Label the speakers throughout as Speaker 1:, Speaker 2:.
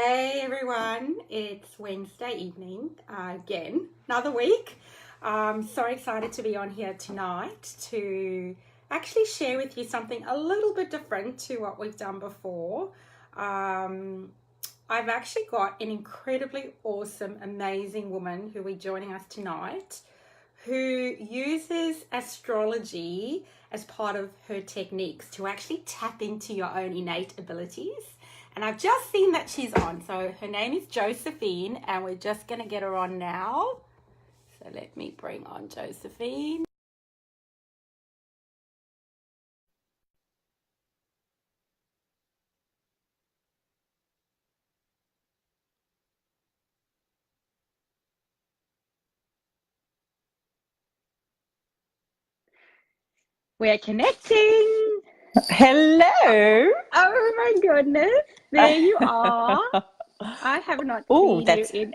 Speaker 1: Hey everyone, it's Wednesday evening again, another week. So excited to be on here tonight to actually share with you something a little bit different to what we've done before. I've actually got an incredibly awesome, amazing woman who will be joining us tonight who uses astrology as part of her techniques to actually tap into your own innate abilities. And I've just seen that she's on. So her name is Josephine, and we're just going to get her on now. So let me bring on Josephine. We're connecting.
Speaker 2: Hello.
Speaker 1: Oh my goodness. There you are. I have not
Speaker 2: Oh,
Speaker 1: seen you
Speaker 2: that's
Speaker 1: in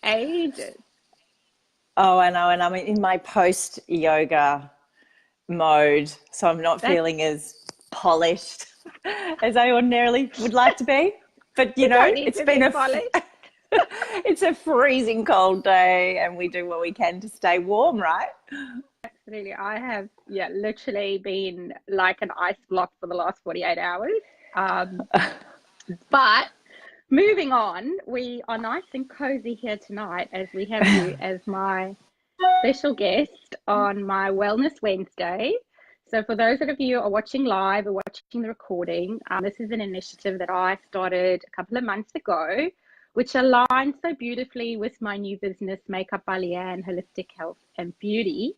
Speaker 1: ages.
Speaker 2: I know, and I'm in my post yoga mode, so I'm not
Speaker 1: That's
Speaker 2: feeling as polished as I ordinarily would like to be. But
Speaker 1: You don't need
Speaker 2: it's
Speaker 1: to
Speaker 2: been
Speaker 1: be polished.
Speaker 2: it's a freezing cold day, and we do what we can to stay warm, right?
Speaker 1: Absolutely. I have, literally been like an ice block for the last 48 hours. Um, but moving on, we are nice and cozy here tonight as we have you as my special guest on my Wellness Wednesday. So, for those of you who are watching live or watching the recording, this is an initiative that I started a couple of months ago, which aligns so beautifully with my new business, Makeup by Leanne Holistic Health and Beauty.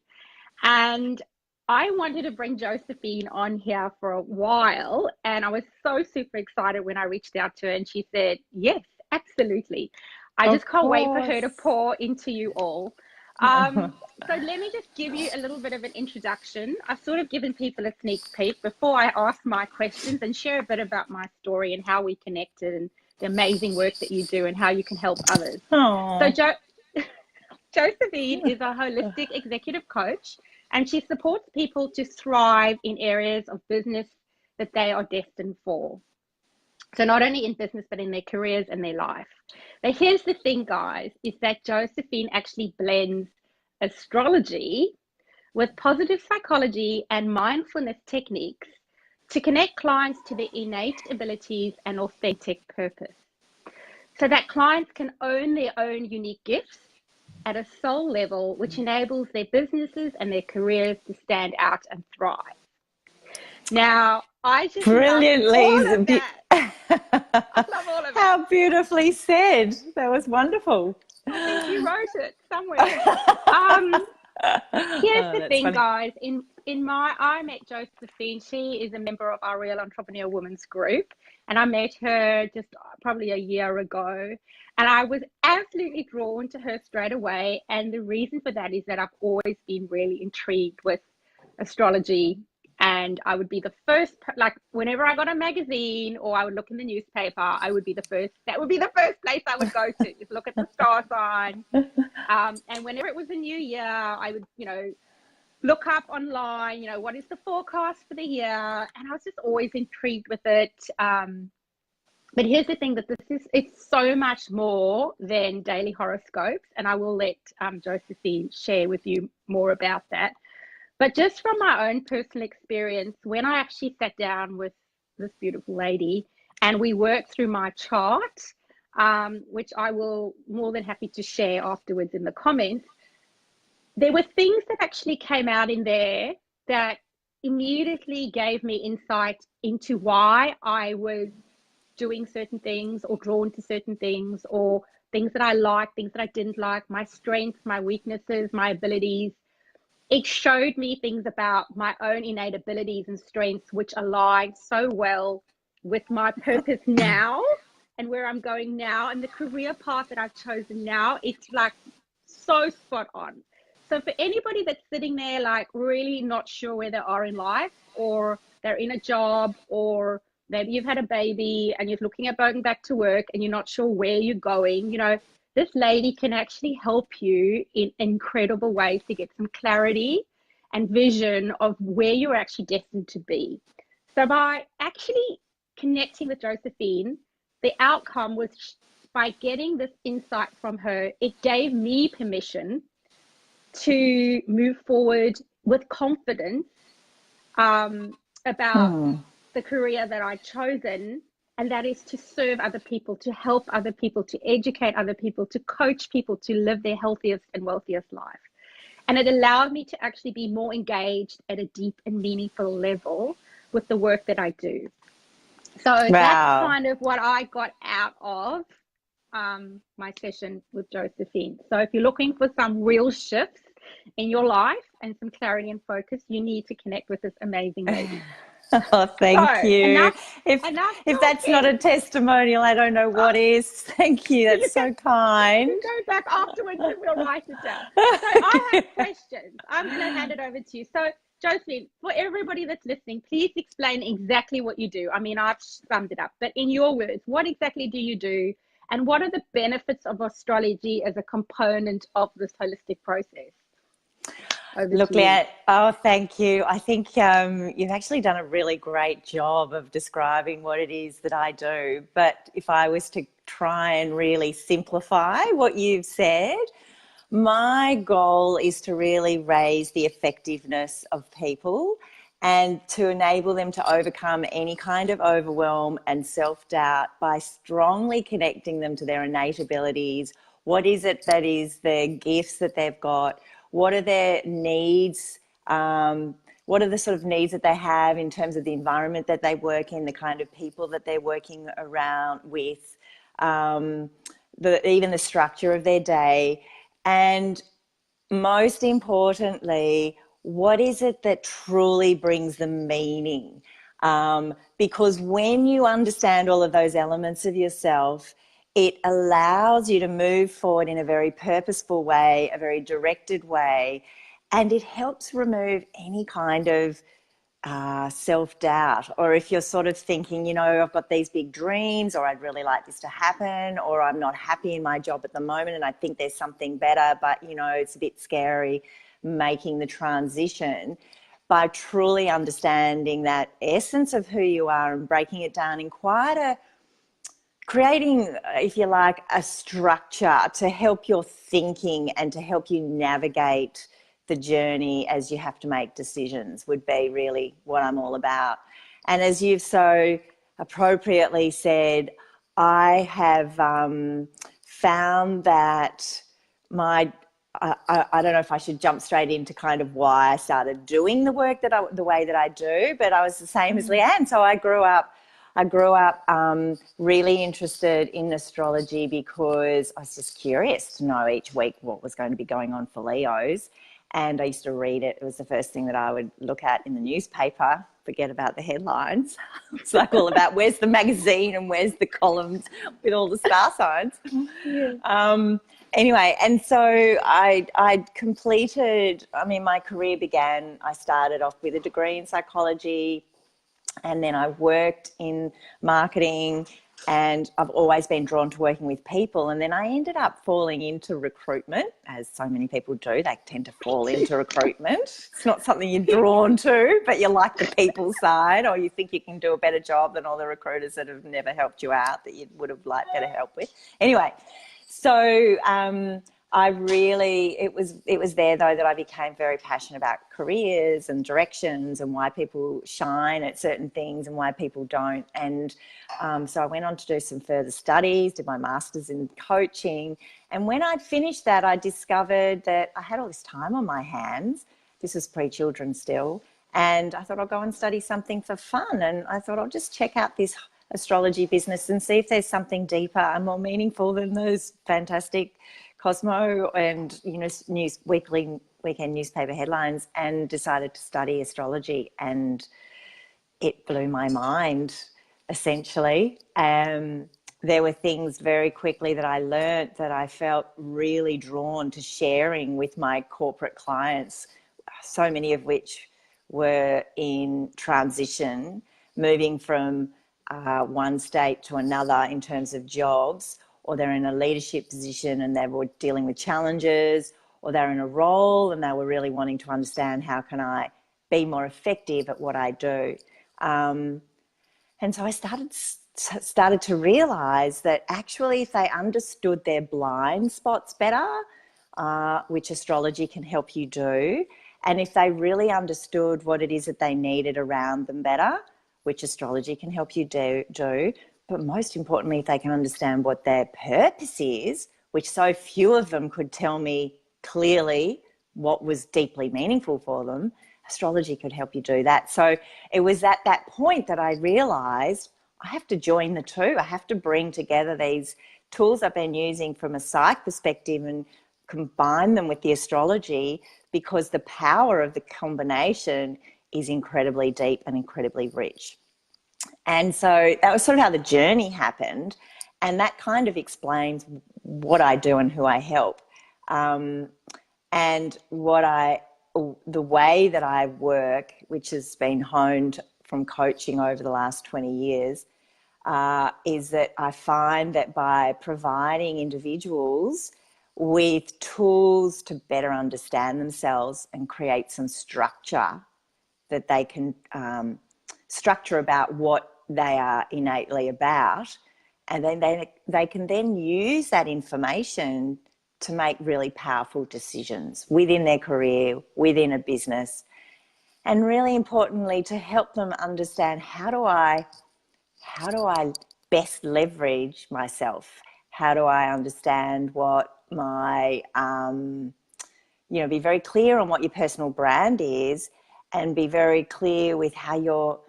Speaker 1: And I wanted to bring Josephine on here for a while. And I was so super excited when I reached out to her and she said, yes, absolutely. I just
Speaker 2: Of
Speaker 1: can't wait for her to
Speaker 2: course.
Speaker 1: pour into you all. So let me just give you a little bit of an introduction. I've sort of given people a sneak peek before I ask my questions and share a bit about my story and how we connected and the amazing work that you do and how you can help others. So
Speaker 2: Oh,
Speaker 1: Josephine is a holistic executive coach, and she supports people to thrive in areas of business that they are destined for. So not only in business, but in their careers and their life. But here's the thing, guys, is that Josephine actually blends astrology with positive psychology and mindfulness techniques to connect clients to their innate abilities and authentic purpose so that clients can own their own unique gifts at a soul level, which enables their businesses and their careers to stand out and thrive. Now, I just love all of
Speaker 2: brilliantly.
Speaker 1: that. I love all of it.
Speaker 2: How beautifully said. That was wonderful.
Speaker 1: I think you wrote it somewhere. Um, Here's
Speaker 2: Oh,
Speaker 1: the
Speaker 2: that's
Speaker 1: thing,
Speaker 2: funny.
Speaker 1: guys. I met Josephine. She is a member of our Real Entrepreneur Women's group, and I met her just probably a year ago. And I was absolutely drawn to her straight away. And the reason for that is that I've always been really intrigued with astrology. And I would be the first, like, whenever I got a magazine or I would look in the newspaper, that would be the first place I would go to, just look at the star sign. And whenever it was a new year, I would, look up online, what is the forecast for the year? And I was just always intrigued with it. But here's the thing that it's so much more than daily horoscopes. And I will let Josephine share with you more about that. But just from my own personal experience, when I actually sat down with this beautiful lady and we worked through my chart, which I will more than happy to share afterwards in the comments, there were things that actually came out in there that immediately gave me insight into why I was doing certain things or drawn to certain things or things that I liked, things that I didn't like, my strengths, my weaknesses, my abilities. It showed me things about my own innate abilities and strengths, which align so well with my purpose now and where I'm going now and the career path that I've chosen now. It's like so spot on. So for anybody that's sitting there, like really not sure where they are in life, or they're in a job, or maybe you've had a baby and you're looking at going back to work and you're not sure where you're going, this lady can actually help you in incredible ways to get some clarity and vision of where you're actually destined to be. So by actually connecting with Josephine, the outcome was by getting this insight from her, it gave me permission to move forward with confidence about the career that I'd chosen, and that is to serve other people, to help other people, to educate other people, to coach people to live their healthiest and wealthiest life. And it allowed me to actually be more engaged at a deep and meaningful level with the work that I do. So that's kind of what I got out of my session with Josephine. So if you're looking for some real shifts in your life and some clarity and focus, you need to connect with this amazing lady.
Speaker 2: Oh, thank you. If that's not a testimonial, I don't know what is. Thank you. That's so kind.
Speaker 1: You go back afterwards and we'll write it down. So I have questions. I'm going to hand it over to you. So Josephine, for everybody that's listening, please explain exactly what you do. I mean, I've summed it up, but in your words, what exactly do you do? And what are the benefits of astrology as a component of this holistic process?
Speaker 2: Look, Leanne, oh, thank you. I think you've actually done a really great job of describing what it is that I do. But if I was to try and really simplify what you've said, my goal is to really raise the effectiveness of people and to enable them to overcome any kind of overwhelm and self-doubt by strongly connecting them to their innate abilities. What is it that is the gifts that they've got? What are their needs? What are the sort of needs that they have in terms of the environment that they work in, the kind of people that they're working around with, even the structure of their day, and most importantly, what is it that truly brings them meaning? Because when you understand all of those elements of yourself, it allows you to move forward in a very purposeful way, a very directed way, and it helps remove any kind of self-doubt. Or if you're sort of thinking, you know, I've got these big dreams, or I'd really like this to happen, or I'm not happy in my job at the moment and I think there's something better, but, you know, it's a bit scary making the transition. By truly understanding that essence of who you are and breaking it down in quite a creating, if you like, a structure to help your thinking and to help you navigate the journey as you have to make decisions would be really what I'm all about. And as you've so appropriately said, I have found that I don't know if I should jump straight into kind of why I started doing the work the way that I do, but I was the same as Leanne. So I grew up really interested in astrology because I was just curious to know each week what was going to be going on for Leos. And I used to read it. It was the first thing that I would look at in the newspaper, forget about the headlines. It's like all about where's the magazine and where's the columns with all the star signs. Yeah. Anyway, and so I completed, I mean, my career began, I started off with a degree in psychology, and then I worked in marketing, and I've always been drawn to working with people. And then I ended up falling into recruitment, as so many people do. They tend to fall into recruitment. It's not something you're drawn to, but you like the people side, or you think you can do a better job than all the recruiters that have never helped you out that you would have liked better help with. Anyway, so it was there though that I became very passionate about careers and directions and why people shine at certain things and why people don't. And so I went on to do some further studies, did my master's in coaching. And when I'd finished that, I discovered that I had all this time on my hands. This was pre-children still. And I thought I'll go and study something for fun. And I thought I'll just check out this astrology business and see if there's something deeper and more meaningful than those fantastic Cosmo and, you know, weekend newspaper headlines, and decided to study astrology, and it blew my mind essentially. There were things very quickly that I learnt that I felt really drawn to sharing with my corporate clients, so many of which were in transition, moving from one state to another in terms of jobs, or they're in a leadership position and they were dealing with challenges, or they're in a role and they were really wanting to understand how can I be more effective at what I do. And so I started started to realize that actually if they understood their blind spots better, which astrology can help you do, and if they really understood what it is that they needed around them better, which astrology can help you do, but most importantly, if they can understand what their purpose is, which so few of them could tell me clearly what was deeply meaningful for them, astrology could help you do that. So it was at that point that I realized I have to join the two. I have to bring together these tools I've been using from a psych perspective and combine them with the astrology, because the power of the combination is incredibly deep and incredibly rich. And so that was sort of how the journey happened. And that kind of explains what I do and who I help. And the way that I work, which has been honed from coaching over the last 20 years, is that I find that by providing individuals with tools to better understand themselves and create some structure, that they can structure about what they are innately about, and then they can then use that information to make really powerful decisions within their career, within a business, and really importantly to help them understand how do I best leverage myself? How do I understand what my, be very clear on what your personal brand is, and be very clear with how you're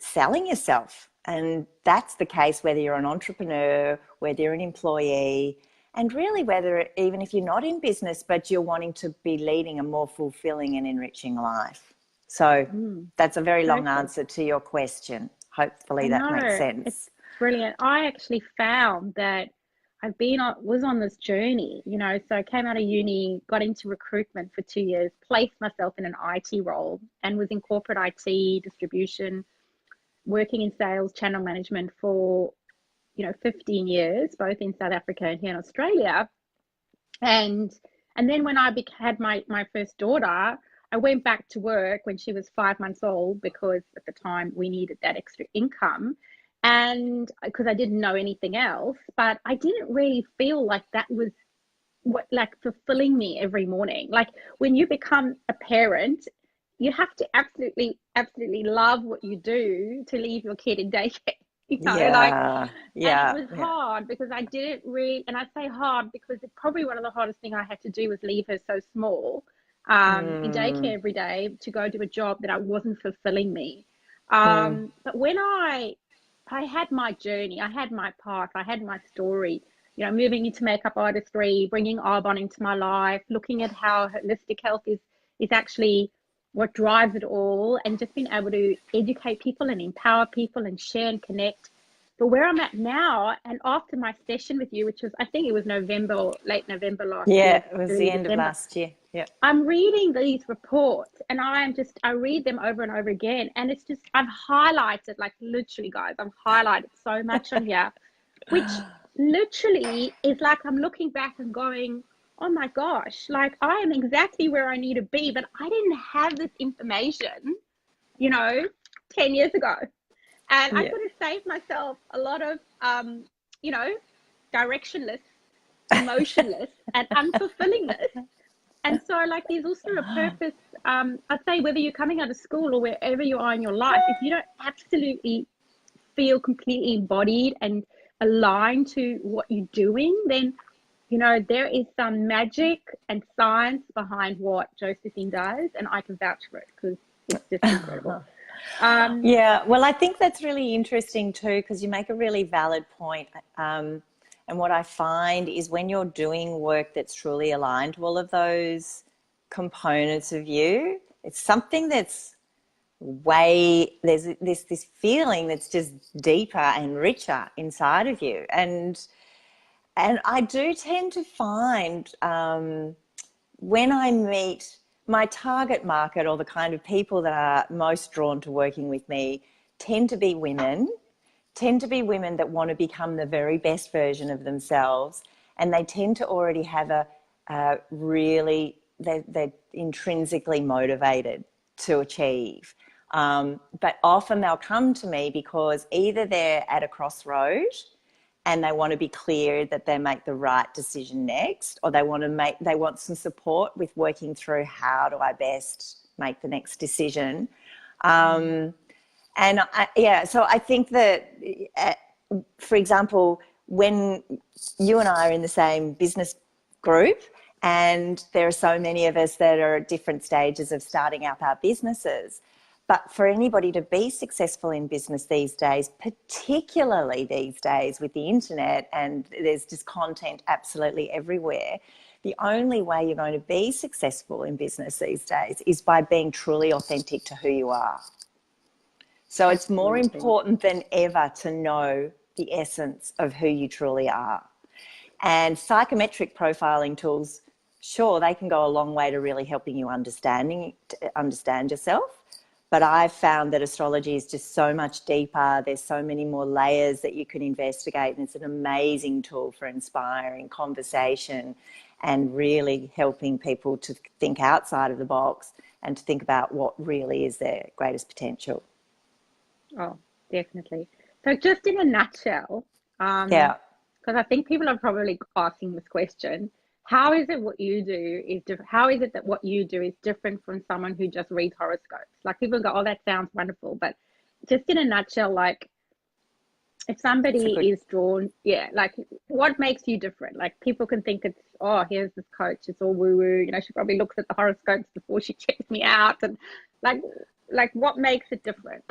Speaker 2: selling yourself. And that's the case whether you're an entrepreneur, whether you're an employee, and really whether, even if you're not in business, but you're wanting to be leading a more fulfilling and enriching life. So that's a very long answer to your question. Hopefully that makes sense.
Speaker 1: It's brilliant. I actually found that was on this journey, so I came out of uni, got into recruitment for 2 years, placed myself in an IT role, and was in corporate IT, distribution, working in sales, channel management for, 15 years, both in South Africa and here in Australia. And then when I had my first daughter, I went back to work when she was 5 months old, because at the time we needed that extra income, and because I didn't know anything else, but I didn't really feel like that was fulfilling me every morning. Like, when you become a parent, you have to absolutely love what you do to leave your kid in daycare. And it was hard because I didn't really, and I say hard because it's probably one of the hardest things I had to do was leave her so small in daycare every day to go do a job that wasn't fulfilling me. But when I had my journey, I had my path, I had my story, moving into makeup artistry, bringing Arbonne into my life, looking at how holistic health is actually what drives it all, and just being able to educate people and empower people and share and connect. But where I'm at now, and after my session with you, which was, I think it was November or late November last year.
Speaker 2: Yeah, it was the end of last year. Yeah.
Speaker 1: I'm reading these reports, and I read them over and over again. And it's just, I've highlighted, like, literally, guys, I've highlighted so much on here, which literally is like, I'm looking back and going, oh my gosh, like, I am exactly where I need to be, but I didn't have this information, 10 years ago. And I could have saved myself a lot of, directionless, emotionless, and unfulfillingness. And so, like, there's also a purpose. I'd say whether you're coming out of school or wherever you are in your life, if you don't absolutely feel completely embodied and aligned to what you're doing, then, there is some magic and science behind what Josephine does, and I can vouch for it because it's just incredible.
Speaker 2: Well, I think that's really interesting too, because you make a really valid point. And what I find is when you're doing work that's truly aligned to all of those components of you, it's something that's there's this feeling that's just deeper and richer inside of you. And I do tend to find when I meet my target market, or the kind of people that are most drawn to working with me, tend to be women that want to become the very best version of themselves, and they tend to already have they're intrinsically motivated to achieve. But often they'll come to me because either they're at a crossroad and they want to be clear that they make the right decision next, or they want some support with working through how do I best make the next decision. So I think that, for example, when you and I are in the same business group, and there are so many of us that are at different stages of starting up our businesses, but for anybody to be successful in business these days, particularly these days with the internet, and there's just content absolutely everywhere, the only way you're going to be successful in business these days is by being truly authentic to who you are. So it's more important than ever to know the essence of who you truly are. And psychometric profiling tools, sure, they can go a long way to really helping you understand yourself. But I've found that astrology is just so much deeper. There's so many more layers that you can investigate. And it's an amazing tool for inspiring conversation and really helping people to think outside of the box and to think about what really is their greatest potential.
Speaker 1: Oh, definitely. So just in a nutshell,
Speaker 2: yeah.
Speaker 1: because I think people are probably asking this question, how is it what you do is different? How is it that what you do is different from someone who just reads horoscopes? Like, people go, oh, that sounds wonderful. But just in a nutshell, like, if somebody is drawn, like, what makes you different? Like, people can think it's, oh, here's this coach, it's all woo-woo. You know, she probably looks at the horoscopes before she checks me out. And like what makes it different?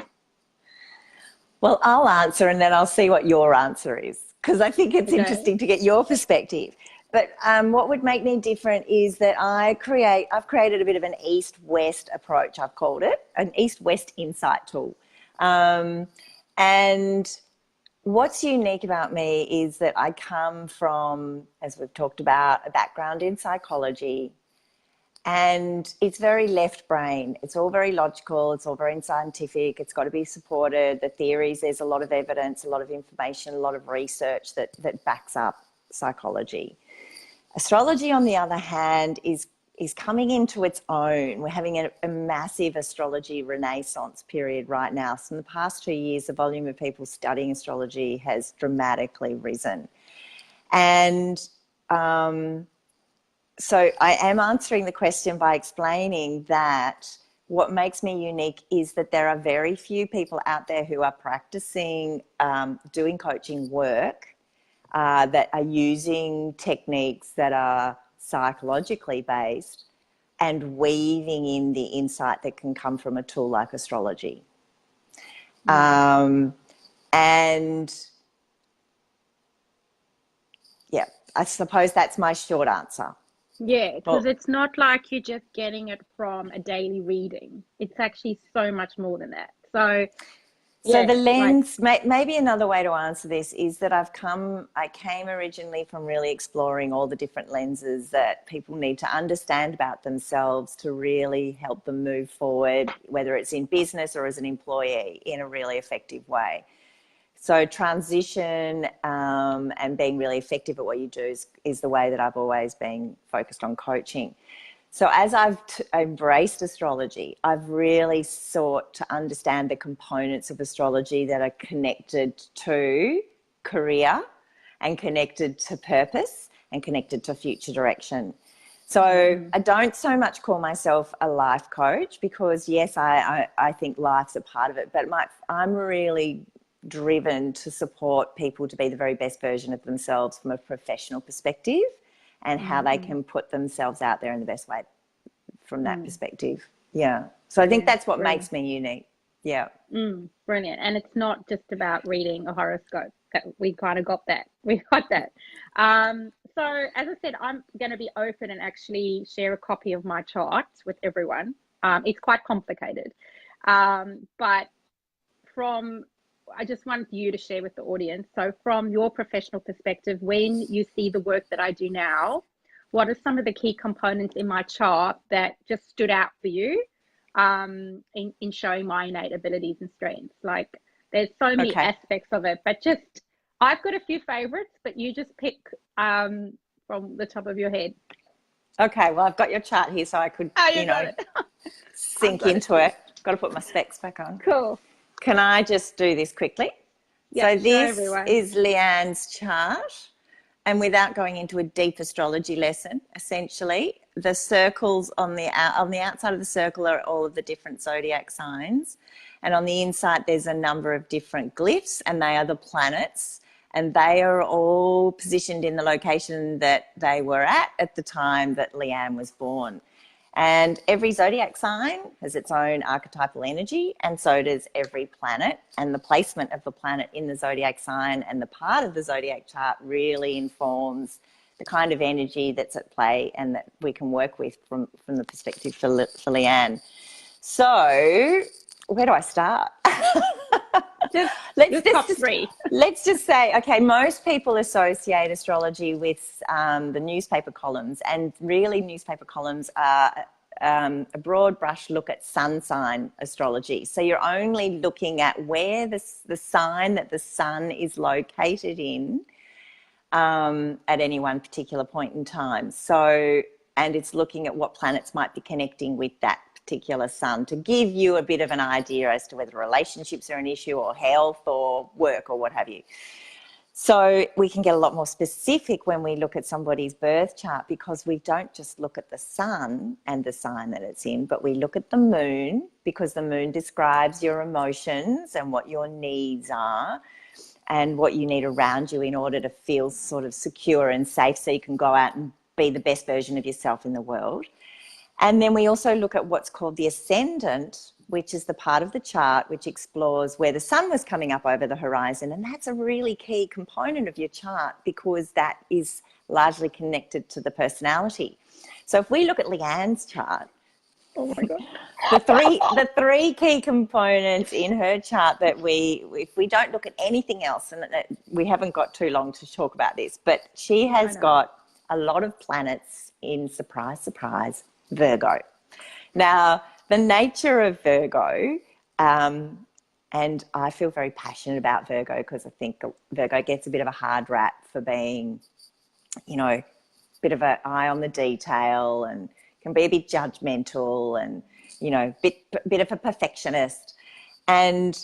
Speaker 2: Well, I'll answer and then I'll see what your answer is, because I think it's interesting to get your perspective. But what would make me different is that I've created a bit of an east-west approach, I've called it, an east-west insight tool. And what's unique about me is that I come from, as we've talked about, a background in psychology. And it's very left brain. It's all very logical. It's all very scientific. It's got to be supported. The theories, there's a lot of evidence, a lot of information, a lot of research that backs up psychology. Astrology, on the other hand, is coming into its own. We're having a massive astrology renaissance period right now. So in the past 2 years, the volume of people studying astrology has dramatically risen. And so I am answering the question by explaining that what makes me unique is that there are very few people out there who are practicing doing coaching work that are using techniques that are psychologically based and weaving in the insight that can come from a tool like astrology. And yeah, I suppose that's my short answer.
Speaker 1: Yeah, because it's not like you're just getting it from a daily reading. It's actually so much more than that. So
Speaker 2: the lens, maybe another way to answer this is that I came originally from really exploring all the different lenses that people need to understand about themselves to really help them move forward, whether it's in business or as an employee, in a really effective way. So transition and being really effective at what you do is the way that I've always been focused on coaching. So as I've embraced astrology, I've really sought to understand the components of astrology that are connected to career and connected to purpose and connected to future direction. So I don't so much call myself a life coach because, yes, I think life's a part of it, but I'm really driven to support people to be the very best version of themselves from a professional perspective and how they can put themselves out there in the best way from that perspective. Yeah. So I think that's what makes me unique. Yeah.
Speaker 1: Brilliant. And it's not just about reading a horoscope. We kind of got that. We got that. So as I said, I'm going to be open and actually share a copy of my charts with everyone. It's quite complicated. But I just want you to share with the audience. So from your professional perspective, when you see the work that I do now, what are some of the key components in my chart that just stood out for you in showing my innate abilities and strengths? Like, there's so many aspects of it, but just, I've got a few favorites, but you just pick from the top of your head.
Speaker 2: Okay, well, I've got your chart here so I could, sink into it. got to put my specs back on.
Speaker 1: Cool.
Speaker 2: Can I just do this quickly?
Speaker 1: Yeah,
Speaker 2: So this
Speaker 1: everyone.
Speaker 2: is Leanne's chart. And without going into a deep astrology lesson, essentially, the circles on the outside of the circle are all of the different zodiac signs. And on the inside, there's a number of different glyphs, and they are the planets. And they are all positioned in the location that they were at the time that Leanne was born. And every zodiac sign has its own archetypal energy, and so does every planet. And the placement of the planet in the zodiac sign and the part of the zodiac chart really informs the kind of energy that's at play and that we can work with from the perspective for Leanne. So where do I start? Let's just say, okay, most people associate astrology with the newspaper columns, and really newspaper columns are a broad brush look at sun sign astrology. So you're only looking at where the sign that the sun is located in at any one particular point in time. So, and it's looking at what planets might be connecting with that particular sun to give you a bit of an idea as to whether relationships are an issue or health or work or what have you. So we can get a lot more specific when we look at somebody's birth chart, because we don't just look at the sun and the sign that it's in, but we look at the moon, because the moon describes your emotions and what your needs are and what you need around you in order to feel sort of secure and safe so you can go out and be the best version of yourself in the world. And then we also look at what's called the ascendant, which is the part of the chart which explores where the sun was coming up over the horizon. And that's a really key component of your chart, because that is largely connected to the personality. So if we look at Leanne's chart,
Speaker 1: oh my God,
Speaker 2: the three key components in her chart that if we don't look at anything else, and we haven't got too long to talk about this, but she has got a lot of planets in, surprise, surprise, Virgo. Now, the nature of Virgo, and I feel very passionate about Virgo because I think Virgo gets a bit of a hard rap for being, a bit of an eye on the detail and can be a bit judgmental and, bit of a perfectionist. And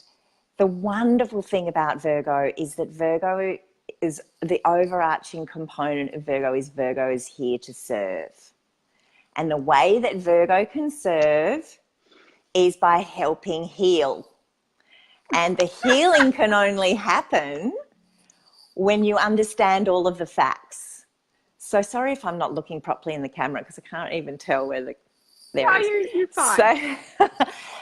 Speaker 2: the wonderful thing about Virgo is that Virgo is the overarching component of Virgo is here to serve. And the way that Virgo can serve is by helping heal. And the healing can only happen when you understand all of the facts. So sorry if I'm not looking properly in the camera, because I can't even tell where there is.
Speaker 1: You're fine.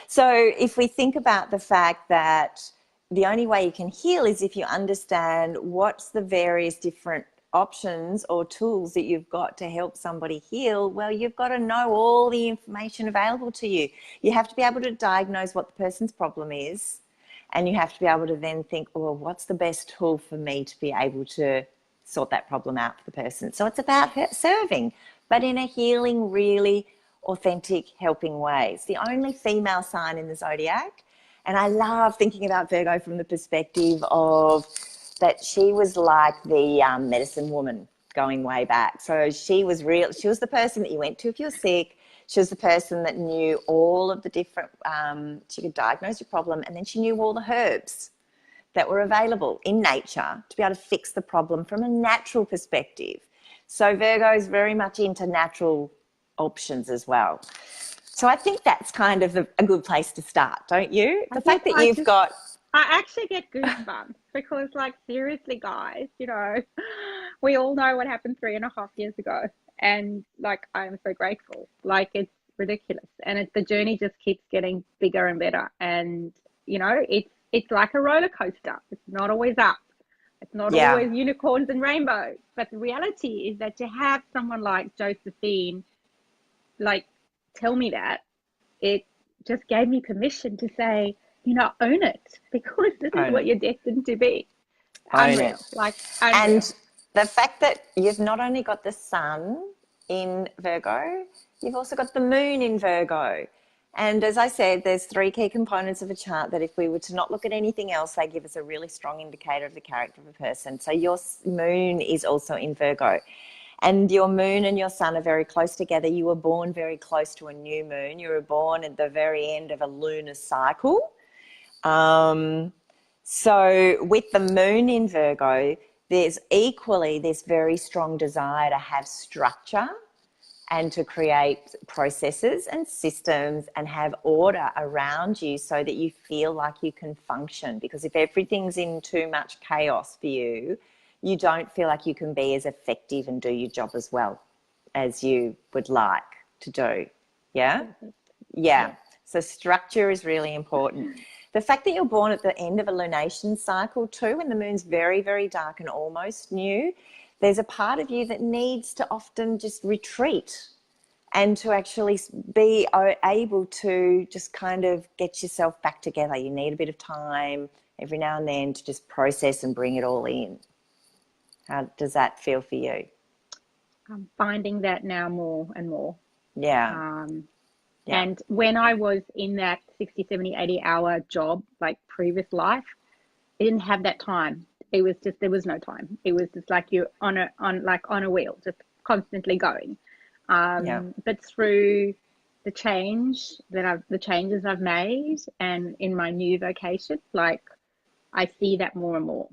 Speaker 2: So if we think about the fact that the only way you can heal is if you understand what's the various different options or tools that you've got to help somebody heal, well, you've got to know all the information available to you. You have to be able to diagnose what the person's problem is, and you have to be able to then think, well, what's the best tool for me to be able to sort that problem out for the person? So it's about serving, but in a healing, really authentic, helping way. It's the only female sign in the zodiac, and I love thinking about Virgo from the perspective of that she was like the medicine woman going way back. So she was the person that you went to if you were sick. She was the person that knew all of the different, she could diagnose your problem, and then she knew all the herbs that were available in nature to be able to fix the problem from a natural perspective. So Virgo is very much into natural options as well. So I think that's kind of a good place to start, don't you? The fact that you've got...
Speaker 1: I actually get goosebumps because, like, seriously, guys, we all know what happened 3.5 years ago. And, like, I'm so grateful. Like, it's ridiculous. And the journey just keeps getting bigger and better. And, it's like a roller coaster. It's not always up. It's not always unicorns and rainbows. But the reality is that to have someone like Josephine, like, tell me that, it just gave me permission to say, own it, because this is what you're destined to be. Unreal. Like, unreal.
Speaker 2: And the fact that you've not only got the sun in Virgo, you've also got the moon in Virgo. And as I said, there's 3 key components of a chart that if we were to not look at anything else, they give us a really strong indicator of the character of a person. So your moon is also in Virgo. And your moon and your sun are very close together. You were born very close to a new moon. You were born at the very end of a lunar cycle. So with the moon in Virgo, there's equally this very strong desire to have structure and to create processes and systems and have order around you so that you feel like you can function. Because if everything's in too much chaos for you, you don't feel like you can be as effective and do your job as well as you would like to do. Yeah? Yeah. So structure is really important. The fact that you're born at the end of a lunation cycle too, when the moon's very, very dark and almost new, there's a part of you that needs to often just retreat and to actually be able to just kind of get yourself back together. You need a bit of time every now and then to just process and bring it all in. How does that feel for you?
Speaker 1: I'm finding that now more and more.
Speaker 2: Yeah.
Speaker 1: And when I was in that 60, 70, 80-hour job, like previous life, I didn't have that time. It was just, there was no time. It was just like you're on a wheel, just constantly going. But through the changes I've made and in my new vocation, like I see that more and more.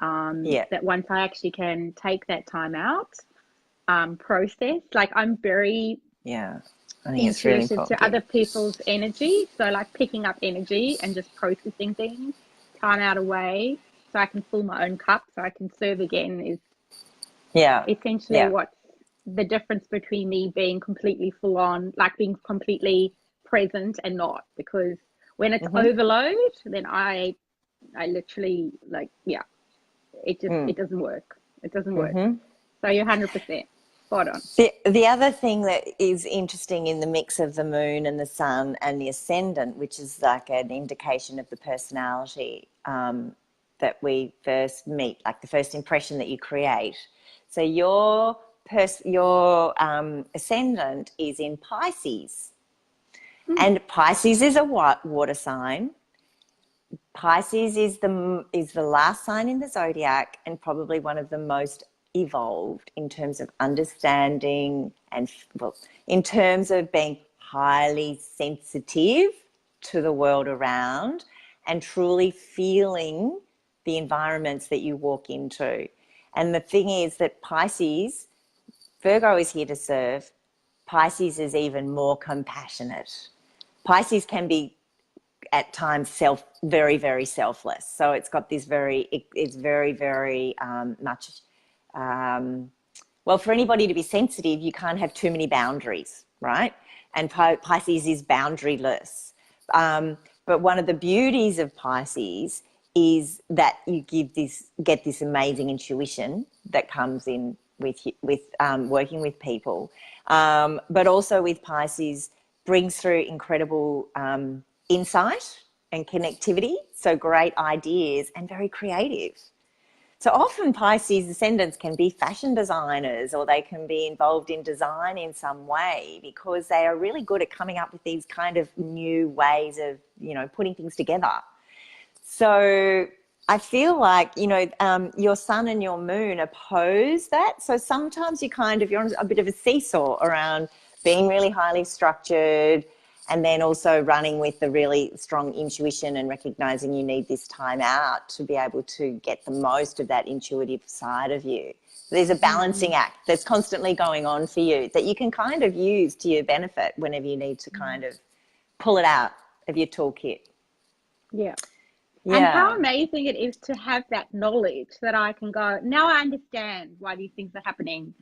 Speaker 1: That once I actually can take that time out, process, like I'm very
Speaker 2: I think it's really important
Speaker 1: to other people's energy. So like picking up energy and just processing things, time out away so I can fill my own cup so I can serve again is essentially what the difference between me being completely full on, like being completely present and not. Because when it's overload, then I literally like, it doesn't work. It doesn't work. So you're 100% spot on.
Speaker 2: The other thing that is interesting in the mix of the moon and the sun and the ascendant, which is like an indication of the personality that we first meet, like the first impression that you create. So your ascendant is in Pisces, and Pisces is a water sign. Pisces is the last sign in the zodiac and probably one of the most evolved in terms of understanding and in terms of being highly sensitive to the world around and truly feeling the environments that you walk into. And the thing is that Virgo is here to serve. Pisces is even more compassionate. Pisces can be at times very, very selfless. So it's got this it's very, very much, well, for anybody to be sensitive, you can't have too many boundaries, right? And Pisces is boundaryless. But one of the beauties of Pisces is that you get this amazing intuition that comes in with working with people. But also with Pisces brings through incredible insight and connectivity, so great ideas and very creative. So often Pisces ascendants can be fashion designers or they can be involved in design in some way because they are really good at coming up with these kind of new ways of, putting things together. So I feel like, your sun and your moon oppose that. So sometimes you're on a bit of a seesaw around being really highly structured and then also running with the really strong intuition and recognizing you need this time out to be able to get the most of that intuitive side of you. There's a balancing act that's constantly going on for you that you can kind of use to your benefit whenever you need to kind of pull it out of your toolkit.
Speaker 1: Yeah. And how amazing it is to have that knowledge that I can go, now I understand why these things are happening.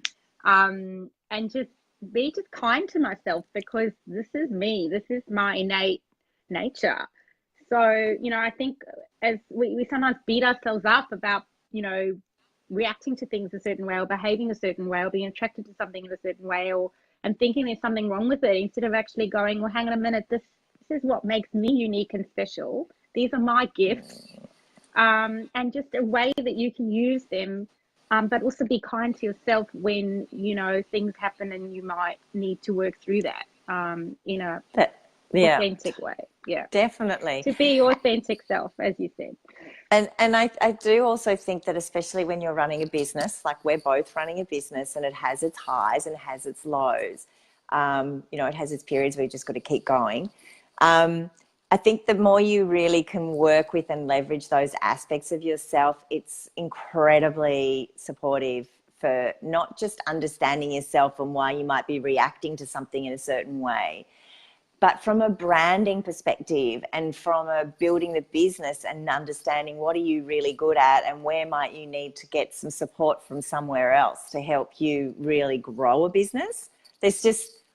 Speaker 1: And just be just kind to myself because this is me. This is my innate nature. So, I think as we sometimes beat ourselves up about, reacting to things a certain way or behaving a certain way or being attracted to something in a certain way and thinking there's something wrong with it instead of actually going, well, hang on a minute, this is what makes me unique and special. These are my gifts. And just a way that you can use them. But also be kind to yourself when, things happen and you might need to work through that in a authentic way. Yeah,
Speaker 2: definitely.
Speaker 1: To be your authentic self, as you said.
Speaker 2: And I do also think that, especially when you're running a business, like we're both running a business, and it has its highs and it has its lows. You know, it has its periods where you just got to keep going. I think the more you really can work with and leverage those aspects of yourself, it's incredibly supportive for not just understanding yourself and why you might be reacting to something in a certain way, but from a branding perspective and from a building the business and understanding what are you really good at and where might you need to get some support from somewhere else to help you really grow a business.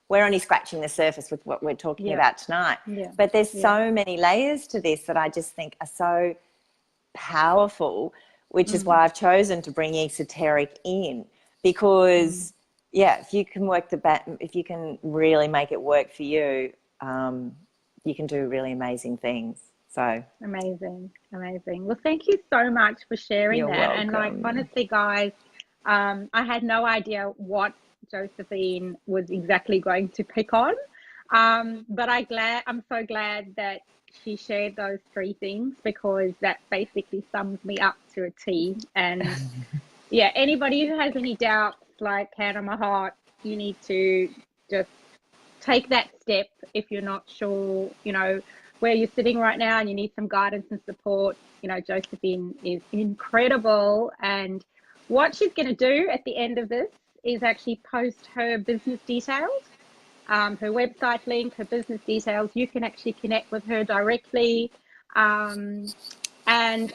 Speaker 2: We're only scratching the surface with what we're talking about tonight.
Speaker 1: Yeah.
Speaker 2: But there's so many layers to this that I just think are so powerful, which is why I've chosen to bring esoteric in, because if you can if you can really make it work for you, you can do really amazing things. So
Speaker 1: amazing. Well, thank you so much for sharing
Speaker 2: you're
Speaker 1: that.
Speaker 2: welcome.
Speaker 1: And like, honestly, guys, I had no idea what Josephine was exactly going to pick on. But I'm so glad that she shared those three things, because that basically sums me up to a T. And yeah, anybody who has any doubts, like, hand on my heart, you need to just take that step. If you're not sure, you know, where you're sitting right now and you need some guidance and support, you know, Josephine is incredible. And what she's going to do at the end of this is actually post her business details, her website link, her business details. You can actually connect with her directly. And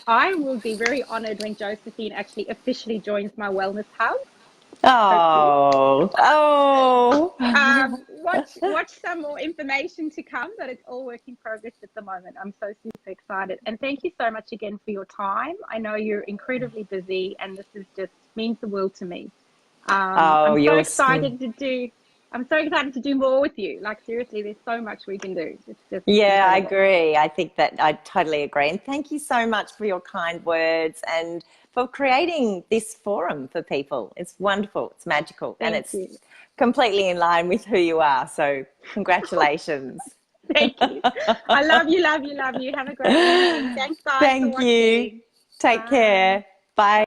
Speaker 1: I will be very honored when Josephine actually officially joins my wellness hub. Watch some more information to come, but it's all work in progress at the moment. I'm so super excited. And thank you so much again for your time. I know you're incredibly busy, and this is just means the world to me. I'm so excited to do more with you. Like, seriously, there's so much we can do. It's just incredible.
Speaker 2: I agree. I think that I totally agree. And thank you so much for your kind words and for creating this forum for people. It's wonderful. It's magical.
Speaker 1: Thank you.
Speaker 2: Completely in line with who you are. So congratulations.
Speaker 1: Thank you. I love you. Have a great evening. Thanks, guys.
Speaker 2: Thank you. Take care. Bye.